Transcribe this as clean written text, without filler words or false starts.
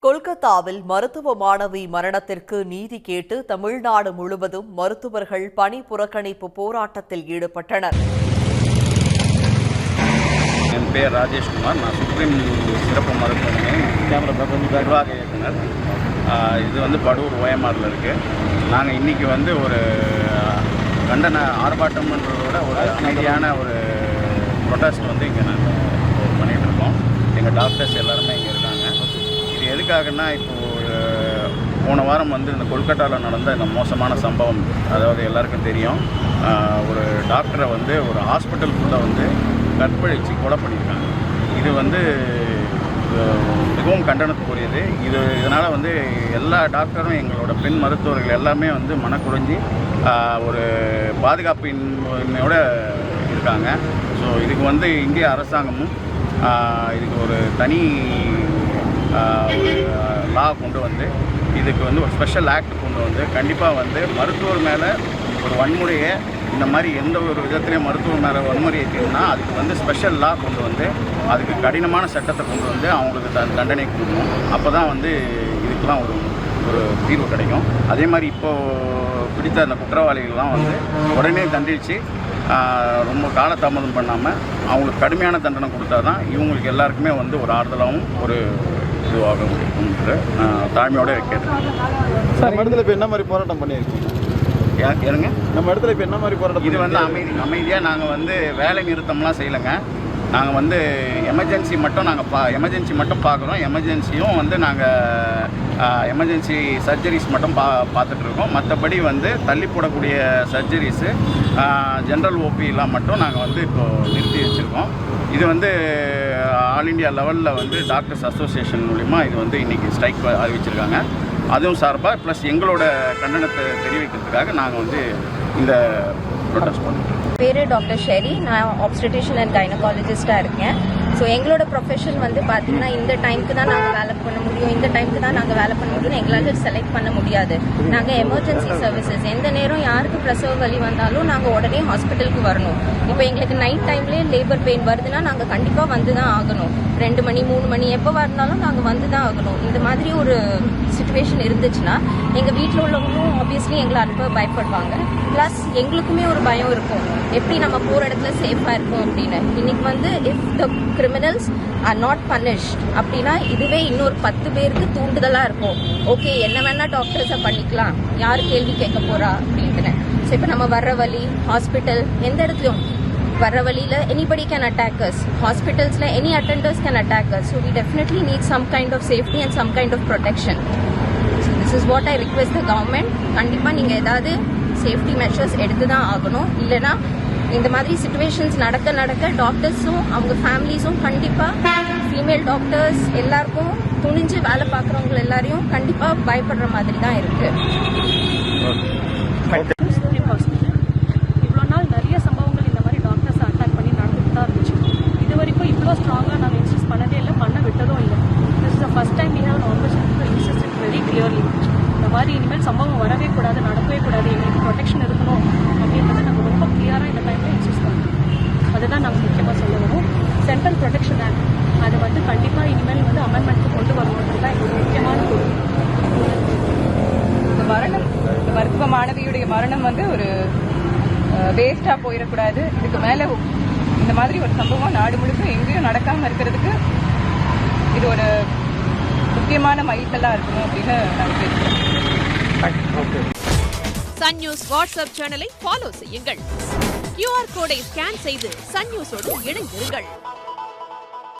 கொல்கத்தாவில் மருத்துவ மாணவி மரணத்திற்கு நீதி கேட்டு தமிழ்நாடு முழுவதும் மருத்துவர்கள் பணி புறக்கணிப்பு போராட்டத்தில் ஈடுபட்டனர். என் பேர் ராஜேஷ்குமார். நான் சுப்ரீம் சிறப்பு மருத்துவமனை நிர்வாக இயக்குனர். இது படூர் ஓஎம்ஆரில் இருக்குது. நாங்கள் இன்றைக்கி ஒரு கண்டன ஆர்ப்பாட்டம்ன்றதோட ஒரு அமைதியான ஒரு ப்ரொடெஸ்ட் இங்கே நாங்கள் பண்ணிகிட்ருக்கோம். எங்கள் டாக்டர்ஸ் எல்லாருமே இங்கே இருக்காங்க. இது எதுக்காகனா, இப்போது போன வாரம் இந்த கொல்கட்டாவில் நடந்த இந்த மோசமான சம்பவம், அதாவது எல்லாருக்கும் தெரியும். ஒரு டாக்டரை ஒரு ஹாஸ்பிட்டலுக்குள்ளே கற்பழித்து கொலை பண்ணியிருக்காங்க. இது மிகவும் கண்டனத்துக்குரியது. இதனால் எல்லா டாக்டரும், எங்களோட பெண் மருத்துவர்கள் எல்லாமே மனக்குறைஞ்சி ஒரு பாதுகாப்பின்மையோடு இருக்காங்க. ஸோ இதுக்கு இந்திய அரசாங்கமும் இதுக்கு ஒரு தனி ஒரு லா கொண்டு இதுக்கு ஒரு ஸ்பெஷல் ஆக்ட் கொண்டு கண்டிப்பாக மருத்துவர் மேலே ஒரு வன்முறையை, இந்த மாதிரி எந்த ஒரு விதத்துலேயும் மருத்துவர் மேலே வன்முறையை தீர்னா அதுக்கு ஸ்பெஷல் லா கொண்டு அதுக்கு கடினமான சட்டத்தை கொண்டு அவங்களுக்கு தண்டனை கொடுக்கணும். அப்போ தான் இதுக்கெலாம் ஒரு தீர்வு கிடைக்கும். அதே மாதிரி இப்போது பிடித்த அந்த குற்றவாளிகள்லாம் உடனே தண்டித்து ரொம்ப காலதாமதம் பண்ணாமல் அவங்களுக்கு கடுமையான தண்டனை கொடுத்தா தான் இவங்களுக்கு எல்லாருக்குமே ஒரு ஆறுதலாகவும் ஒரு இதுவாக இருக்கும்ன்ற தாழ்மையோடு கேட்டேன். நம்ம இடத்துல இப்போ என்ன மாதிரி போராட்டம் பண்ணியிருக்கீங்க? ஏனுங்க, நம்ம இடத்துல இப்போ என்ன மாதிரி போராட்டம்? இது அமைதியாக நாங்கள் வேலை நிறுத்தம்லாம் செய்யலைங்க. நாங்கள் எமர்ஜென்சி மட்டும் பார்க்குறோம். எமர்ஜென்சியும் நாங்கள் எமர்ஜென்சி சர்ஜரிஸ் மட்டும் பார்த்துட்ருக்கோம். மற்றபடி தள்ளி போடக்கூடிய சர்ஜரிஸு, ஜென்ரல் ஓபிலாம் மட்டும் நாங்கள் இப்போது நிறுத்தி வச்சுருக்கோம். இது ஆல் இண்டியா லெவலில் டாக்டர்ஸ் அசோசியேஷன் மூலிமா இது இன்றைக்கி ஸ்ட்ரைக் அறிவிச்சிருக்காங்க. அதுவும் சார்பாக ப்ளஸ் எங்களோட கண்டனத்தை தெரிவிக்கிறதுக்காக நாங்கள் இந்த ப்ரொடெஸ்ட் பண்ணுறோம். பேர் டாக்டர் ஷெரி. நான் ஆப்ஸ்டெட்ரிஷியன் அண்ட் கைனகாலஜிஸ்டாக இருக்கேன். ஸோ எங்களோட ப்ரொஃபஷன் பார்த்தீங்கன்னா இந்த டைமுக்கு தான் நாங்கள் வேலை பண்ண முடியும், இந்த டைமுக்கு தான் நாங்கள் வேலை பண்ண முடியும்னு எங்களால் செலக்ட் பண்ண முடியாது. நாங்கள் எமர்ஜென்சி சர்வீசஸ், எந்த நேரம் யாருக்கு பிரசவ வலி வந்தாலும் நாங்கள் உடனே ஹாஸ்பிட்டலுக்கு வரணும். இப்போ எங்களுக்கு நைட் டைம்லேயே லேபர் பெயின் வருதுன்னா நாங்கள் கண்டிப்பாக தான் ஆகணும். 2 மணி 3 மணி எப்போ வரனாலும் நாங்கள் தான் ஆகணும். இந்த மாதிரி ஒரு சுச்சுவேஷன் இருந்துச்சுன்னா எங்கள் வீட்டில் உள்ளவங்களும் ஆப்வியஸ்லி எங்களை அனுப்ப பயப்படுவாங்க. ப்ளஸ் எங்களுக்குமே ஒரு பயம் இருக்கும், எப்படி நம்ம போகிற இடத்துல சேஃபாக இருக்கும் அப்படின்னு. இன்னைக்கு if the criminals are not punished அப்படின்னா இதுவே இன்னொரு 10 பேருக்கு தூண்டுதலாக இருக்கும். ஓகே, என்ன வேணால் டாக்டர்ஸை பண்ணிக்கலாம், யார் கேள்வி கேட்க போகிறா அப்படின்ட்டுன்னு. ஸோ இப்போ நம்ம வர்ற வழி, ஹாஸ்பிட்டல், எந்த இடத்துலையும் வர்ற வழியில் anybody can attack us. Hospitals any attenders can attack us. So we definitely need some kind of safety and some kind of protection. So this is what I request the government. கண்டிப்பாக நீங்கள் ஏதாவது safety measures எடுத்து தான் ஆகணும். இல்லைனா இந்த மாதிரி situations நடக்க டாக்டர்ஸும் அவங்க ஃபேமிலிஸும் கண்டிப்பாக, ஃபீமேல் டாக்டர்ஸ் எல்லாருக்கும் துணிஞ்சு வேலை பார்க்குறவங்க எல்லாரையும் கண்டிப்பாக பயப்படுற மாதிரி தான் இருக்குது. இவ்வளோ நாள் நிறைய சம்பவங்கள் இந்த மாதிரி டாக்டர்ஸ் அட்டாக் பண்ணி நடந்துட்டு தான் இருந்துச்சு. இது வரைக்கும் இவ்வளோ ஸ்ட்ராங்காக நாங்கள் இன்சிஸ்ட் பண்ணதே இல்லை, பண்ண விட்டதும் இல்லை. This is the first time we have always insisted very clearly. இந்த மாதிரி இனிமேல் சம்பவம் வரவே கூடாது, நடக்கவே கூடாது, எங்களுக்கு ப்ரொடெக்ஷன் இருக்கணும் அப்படின்றத நாங்கள் ரொம்ப கிளியராக இந்த டைமில் இன்சிஸ்ட் பண்ணுறோம். அதுதான் நாங்கள் முக்கியமாக சொல்ல வரோம். சென்ட்ரல் ப்ரொடெக்ஷன் ஆக்ட் அது கண்டிப்பாக இனிமேல் அமெண்ட்மெண்ட்டுக்கு கொண்டு வரணுன்றது தான் எங்களுக்கு முக்கியமான பொருள். இந்த மருத்துவ மாணவியுடைய மரணம் ஒரு வேஸ்டா போயிடக்கூடாது. இதுக்கு மேல இந்த மாதிரி ஒரு சம்பவம் நாடு முழுக்க எங்கேயும் நடக்காம இருக்கிறதுக்கு இது ஒரு முக்கியமான மைல்கல்லா இருக்கணும் அப்படின்னு நாங்கள் பேசுகிறோம். சன் நியூஸ் வாட்ஸ்அப் சேனலை ஃபாலோ செய்யுங்கள். QR கோடை ஸ்கேன் செய்து சன் நியூஸோடு இணைந்திருங்கள்.